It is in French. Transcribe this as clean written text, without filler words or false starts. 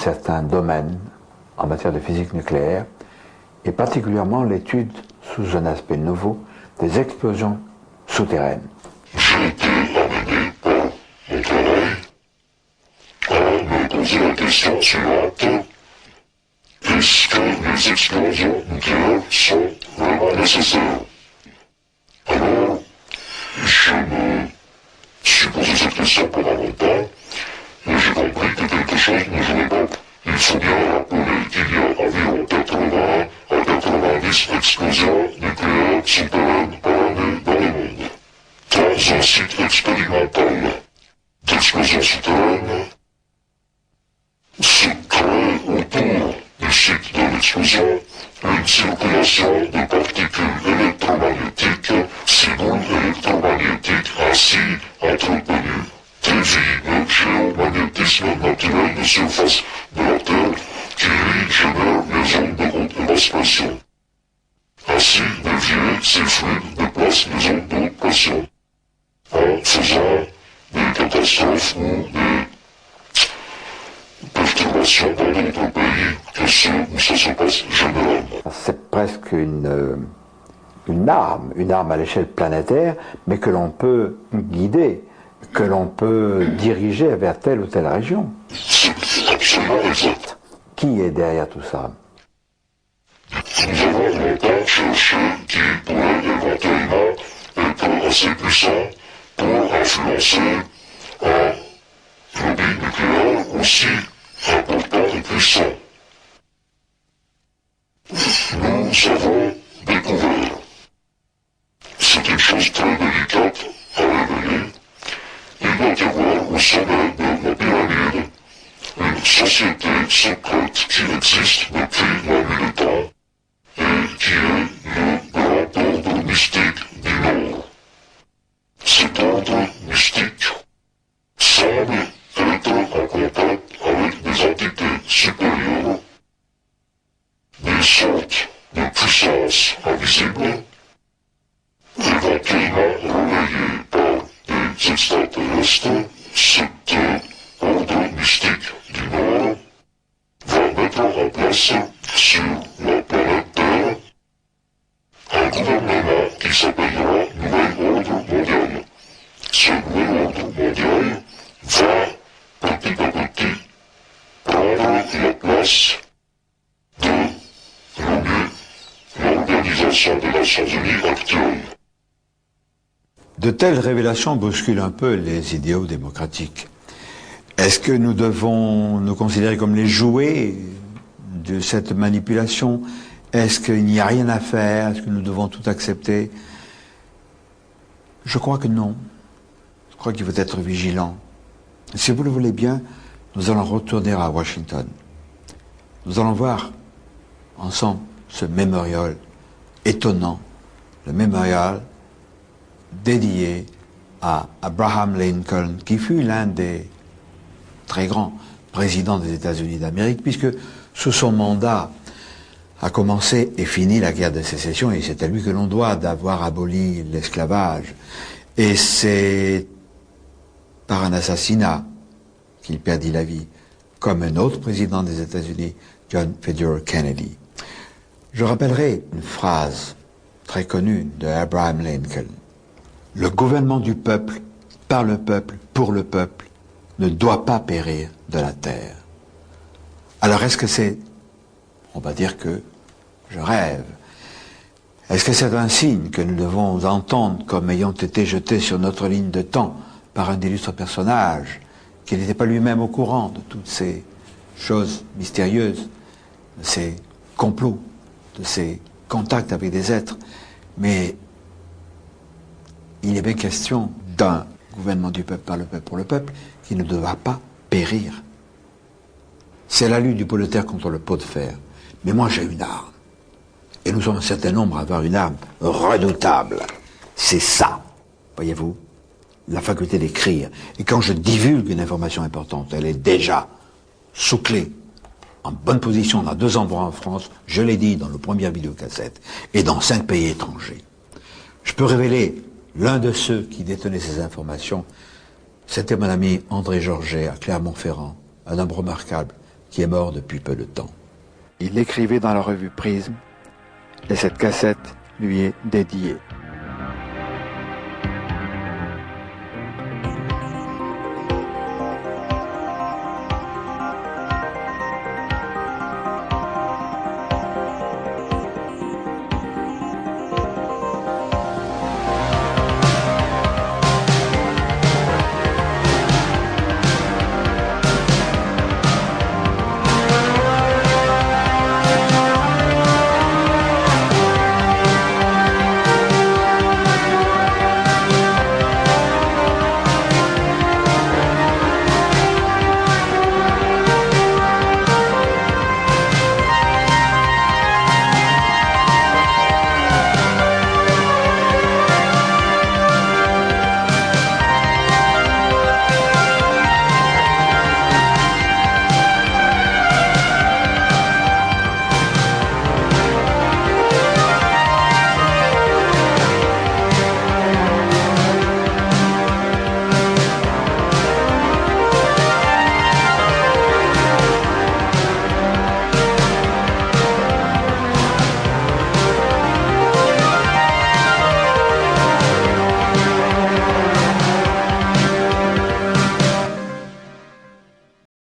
certains domaines en matière de physique nucléaire, et particulièrement l'étude sous un aspect nouveau des explosions souterraines. J'ai été amené par mon travail à me poser la question suivante. Est-ce que les explosions nucléaires sont vraiment nécessaires? Alors, je me suis posé cette question pendant longtemps, et j'ai compris que quelque chose ne jouait pas. Il faut bien rappeler qu'il y a environ 80 à 90 explosions nucléaires souterraines par année dans le monde. Dans un site expérimental d'explosion souterraine se crée autour du site de l'explosion une circulation de particules électromagnétiques, ces boules électromagnétiques ainsi entretenues dévient le géomagnétisme naturel de surface de la Terre qui lui génère les ondes de haute évacuation. Ainsi, dévier ces fluides déplace les ondes de haute pression en faisant des catastrophes ou des perturbations dans d'autres pays que ceux où ça se passe généralement. C'est presque une arme à l'échelle planétaire, mais que l'on peut guider, que l'on peut diriger vers telle ou telle région. C'est absolument exact. Qui est derrière tout ça? Nous avons longtemps cherché qui pourrait éventuellement être assez puissant pour influencer un lobby nucléaire aussi important et puissant. Nous avons découvert, c'est une chose très délicate à révéler, il doit y avoir au sommet de la pyramide une société secrète qui existe depuis la nuit des temps et qui est le grand ordre mystique du Nord. Cet ordre mystique semble être en contact avec des entités supérieures, des sortes de puissances invisibles, éventuellement relayées par des extraterrestres. Cet ordre mystique du Nord va mettre en place sur la planète Terre un gouvernement qui s'appellera Nouvel Ordre Mondial. Ce Nouvel Ordre Mondial va petit à petit prendre la place de l'ONU, l'Organisation des Nations Unies actuelle. De telles révélations bousculent un peu les idéaux démocratiques. Est-ce que nous devons nous considérer comme les jouets de cette manipulation? Est-ce qu'il n'y a rien à faire? Est-ce que nous devons tout accepter? Je crois que non. Je crois qu'il faut être vigilant. Si vous le voulez bien, nous allons retourner à Washington. Nous allons voir ensemble ce mémorial étonnant, le mémorial dédié à Abraham Lincoln, qui fut l'un des très grands présidents des États-Unis d'Amérique, puisque sous son mandat a commencé et fini la guerre de sécession, et c'est à lui que l'on doit d'avoir aboli l'esclavage. Et c'est par un assassinat qu'il perdit la vie, comme un autre président des États-Unis, John Fitzgerald Kennedy. Je rappellerai une phrase très connue de Abraham Lincoln. Le gouvernement du peuple, par le peuple, pour le peuple, ne doit pas périr de la terre. Alors est-ce que c'est, on va dire que je rêve, est-ce que c'est un signe que nous devons entendre comme ayant été jeté sur notre ligne de temps par un illustre personnage qui n'était pas lui-même au courant de toutes ces choses mystérieuses, de ces complots, de ces contacts avec des êtres, mais il est bien question d'un gouvernement du peuple, par le peuple, pour le peuple, qui ne doit pas périr. C'est la lutte du pot de terre contre le pot de fer. Mais moi j'ai une arme. Et nous sommes un certain nombre à avoir une arme redoutable. C'est ça, voyez-vous, la faculté d'écrire. Et quand je divulgue une information importante, elle est déjà sous clé, en bonne position dans 2 endroits en France, je l'ai dit dans le premier vidéocassette, et dans 5 pays étrangers. Je peux révéler l'un de ceux qui détenaient ces informations, c'était mon ami André Georget à Clermont-Ferrand, un homme remarquable, qui est mort depuis peu de temps. Il écrivait dans la revue Prisme et cette cassette lui est dédiée.